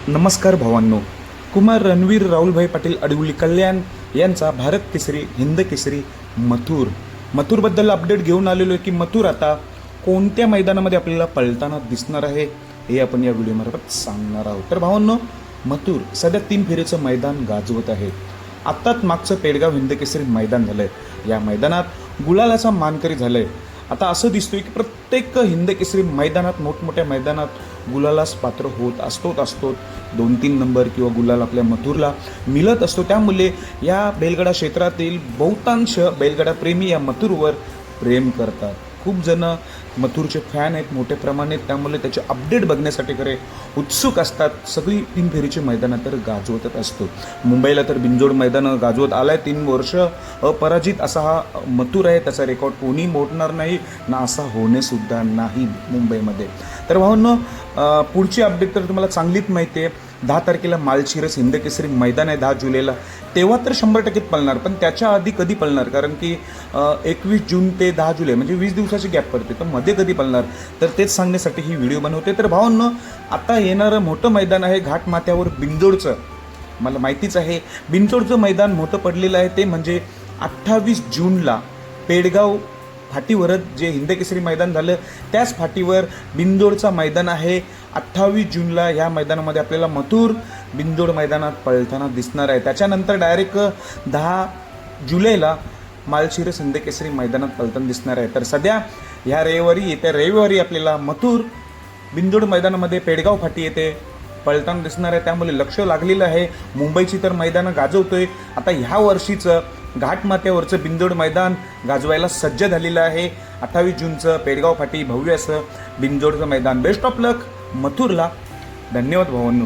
नमस्कार भावांनो. कुमार रणवीर राहुलभाई पाटील अडवली कल्याण यांचा भारत केसरी हिंद केसरी मथुरबद्दल अपडेट घेऊन आलेलो आहे की मथुर आता कोणत्या मैदानामध्ये आपल्याला पळताना दिसणार आहे हे आपण या व्हिडिओमार्फत सांगणार आहोत. तर भावांनो, मथुर सध्या 3 फेरीचं मैदान गाजवत आहे. आत्ताच मागचं पेडगाव हिंद केसरी मैदान झालंय. या मैदानात गुलालाचा मानकरी झालाय. आता असं दिसतोय की प्रत्येक हिंद केसरी मैदानात, मोठमोठ्या मैदानात गुलालास पात्र होत असतो 2-3 नंबर किंवा गुलाल आपल्या मथुरला मिळत असतो. त्यामुळे या बैलगाडा क्षेत्रातील बहुतांश बैलगाडा प्रेमी या मथुरवर प्रेम करतात. खूप जण मथुरचे फॅन आहेत मोठ्या प्रमाणात. त्यामुळे त्याचे अपडेट बघण्यासाठी खरे उत्सुक असतात. सगळी 3 फेरीचे मैदानं तर गाजवतच असतो. मुंबईला तर बिनजोड मैदानं गाजवत आलाय. 3 वर्ष अपराजित असा हा मथुर आहे. त्याचा रेकॉर्ड कोणी मोडणार नाही ना, असा होणे सुद्धा नाही मुंबईमध्ये. तर भावांनो, पुढची अपडेट तर तुम्हाला चांगलीच माहिती आहे. 10 तारखेला माळशिरस हिंद केसरी मैदान आहे 10 जुलैला. तेव्हा तर 100% पळणार, पण त्याच्या आधी कधी पळणार? कारण की 21 जून ते 10 जुलै म्हणजे 20 दिवसाची गॅप पडते. तर मध्ये कधी पळणार, तर तेच सांगण्यासाठी ही व्हिडिओ बनवते. तर भावांनो, आता येणारं मोठं मैदान आहे घाटमाथ्यावर बिंजोडचं. मला माहितीच आहे बिंजोडचं मैदान मोठं पडलेलं आहे. ते म्हणजे 28 जूनला पेडगाव फाटीवरच जे हिंद केसरी मैदान झालं त्याच फाटीवर बिंजोडचा मैदान आहे. 28 जूनला ह्या मैदानामध्ये आपल्याला मथुर बिंजोड मैदानात पळताना दिसणार आहे. त्याच्यानंतर डायरेक्ट 10 जुलैला माळशिरस हिंद केसरी मैदानात पळताना दिसणार आहे. तर सध्या येत्या रविवारी आपल्याला मथुर बिंजोड मैदानामध्ये पेडगाव फाटी येते पळताना दिसणार आहे. त्यामुळे लक्ष लागलेलं आहे. मुंबईची तर मैदानं गाजवतोय. आता ह्या वर्षीचं घाटमाथ्यावरचं बिंजोड मैदान गाजवायला सज्ज झालेलं आहे. 28 जूनचं पेडगाव फाटी भव्य असं बिंजोडचं मैदान. बेस्ट ऑफ लक मथुरला. धन्यवाद भावांनो.